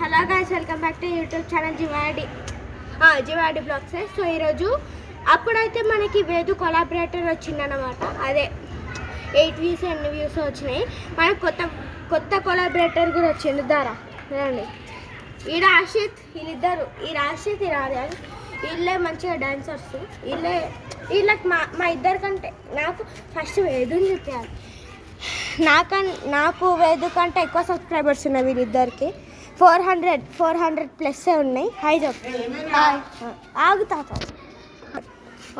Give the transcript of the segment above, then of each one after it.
Hello guys, welcome back to YouTube channel జివాడి blogs. So ఈరోజు అప్పుడైతే మనకి వేదు కొలాబరేటర్ వచ్చిందన్నమాట. అదే 8 వ్యూస్ 8 వ్యూస్ వచ్చినాయి. మనకు కొత్త కొలాబరేటర్ కూడా వచ్చింది. దారా రండి. ఈడ ఆషిత్, వీళ్ళిద్దరు, ఈ రాషిత్ ఈ రాజాన్, వీళ్ళే మంచిగా డాన్సర్స్. వీళ్ళకి మా ఇద్దరికంటే నాకు ఫస్ట్ వేదుని చెప్పారు. నాకు వేదు కంటే ఎక్కువ సబ్స్క్రైబర్స్ ఉన్నాయి వీళ్ళిద్దరికి. 400 ప్లస్ ఉన్నాయి. హాయ్ చెప్పు. ఆగుతా.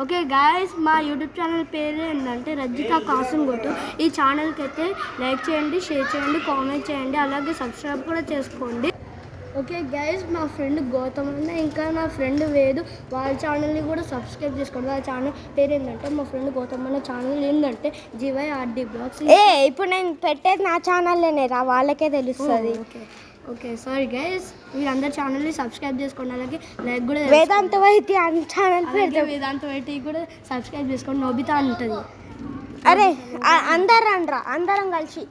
ఓకే గాయస్, మా యూట్యూబ్ ఛానల్ పేరు ఏంటంటే రజిత కాసంగొట్టు. ఈ ఛానల్కి అయితే లైక్ చేయండి, షేర్ చేయండి, కామెంట్ చేయండి, అలాగే సబ్స్క్రైబ్ కూడా చేసుకోండి. ఓకే గైస్, మా ఫ్రెండ్ గౌతమ్ అన్న ఇంకా నా ఫ్రెండ్ వేదు వాళ్ళ ఛానల్ని కూడా సబ్స్క్రైబ్ చేసుకోండి. వాళ్ళ ఛానల్ పేరు ఏంటంటే, మా ఫ్రెండ్ గౌతమ్ అన్న ఛానల్ ఏంటంటే జివైఆర్డి బ్లాగ్స్. ఇప్పుడు నేను పెట్టేది నా ఛానల్లోనే రా, వాళ్ళకే తెలుస్తుంది. ఓకే సారీ గైస్, వీళ్ళందరి ఛానల్ని సబ్స్క్రైబ్ చేసుకోండి, అలాగే లైక్ కూడా. వేదాంత వైద్య ఛానల్ పేరు వేదాంత వైద్య కూడా సబ్స్క్రైబ్ చేసుకోండి. నోబితా అని ఉంటుంది. అరే అందరం కలిసి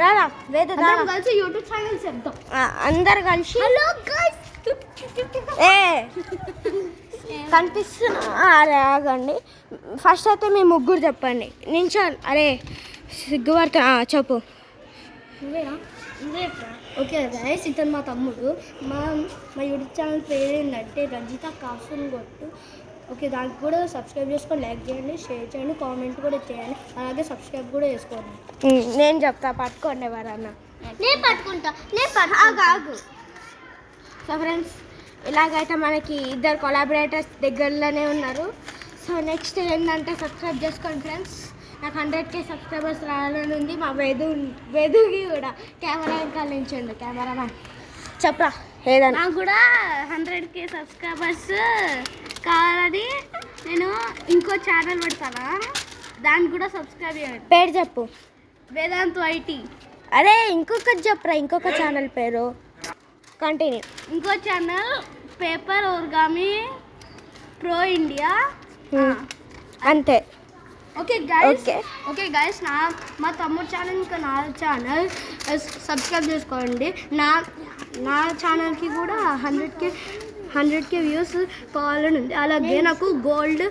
రారా వేద కలిసి యూట్యూబ్ ఛానల్ చెప్తాం. అందరు కలిసి కనిపిస్తున్నా. అరే ఆగండి, ఫస్ట్ అయితే మీ ముగ్గురు చెప్పండి. నించో. అరే సిగ్గుపడతా, చెప్పు. ఓకే గైస్, ఇతను మా తమ్ముడు. మా యూట్యూబ్ ఛానల్ పేరు ఏంటంటే రజిత కాసంగొట్టు. ఓకే, దానికి కూడా సబ్స్క్రైబ్ చేసుకొని లైక్ చేయండి, షేర్ చేయండి, కామెంట్ కూడా చేయండి, అలాగే సబ్స్క్రైబ్ కూడా చేసుకోండి. నేను చెప్తా, పట్టుకోండి ఎవరన్నా. నేను పట్టుకుంటా. ఆగు. సో ఫ్రెండ్స్, ఇలాగైతే మనకి ఇద్దరు కొలాబరేటర్స్ దగ్గరలోనే ఉన్నారు. సో నెక్స్ట్ ఏంటంటే సబ్స్క్రైబ్ చేసుకోండి ఫ్రెండ్స్. నాకు 100K సబ్స్క్రైబర్స్ రావాలని ఉంది. మా వేదుకి కూడా కెమెరా ఇంకా నించండి. కెమెరామ్యాన్ చెప్పరా ఏదన్నా. నాకు కూడా 100K సబ్స్క్రైబర్స్ కావాలని నేను ఇంకో ఛానల్ పెడతానా, దానికి కూడా సబ్స్క్రైబ్ చేయండి. పేరు చెప్పు. వేదాంత్ వైటీ. అరే ఇంకొకటి చెప్పరా, ఇంకొక ఛానల్ పేరు. కంటిన్యూ. ఇంకో ఛానల్ పేపర్ ఓర్గామి ప్రో ఇండియా. అంతే. ఓకే గైస్, మా తమ్ముడు ఛానల్ ఇంకా నా ఛానల్ సబ్స్క్రైబ్ చేసుకోండి. నా ఛానల్కి కూడా 100K వ్యూస్ కావాలని ఉంది. అలాగే నాకు గోల్డ్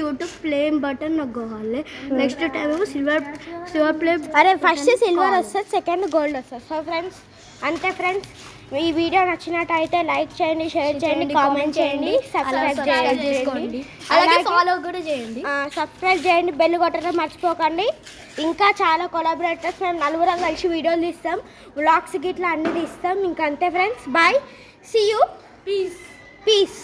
యూట్యూబ్ ప్లేమ్ బటన్ నాకు కావాలి. Next time silver play. అరే ఫస్ట్ సిల్వర్ వస్తుంది, సెకండ్ గోల్డ్ వస్తుంది. సో ఫ్రెండ్స్, అంతే ఫ్రెండ్స్. ఈ వీడియో నచ్చినట్టయితే లైక్ చేయండి, షేర్ చేయండి, కామెంట్ చేయండి, సబ్స్క్రైబ్ చేయండి, అలాగే ఫాలో కూడా చేయండి. సబ్స్క్రైబ్ చేయండి, బెల్ కొట్టడం మర్చిపోకండి. ఇంకా చాలా కొలాబరేటర్స్ మేము నలుగురం కలిసి వీడియోలు తీస్తాం, వ్లాగ్స్ గిట్లా అన్ని తీస్తాం. ఇంకా అంతే friends, bye, see you. Peace.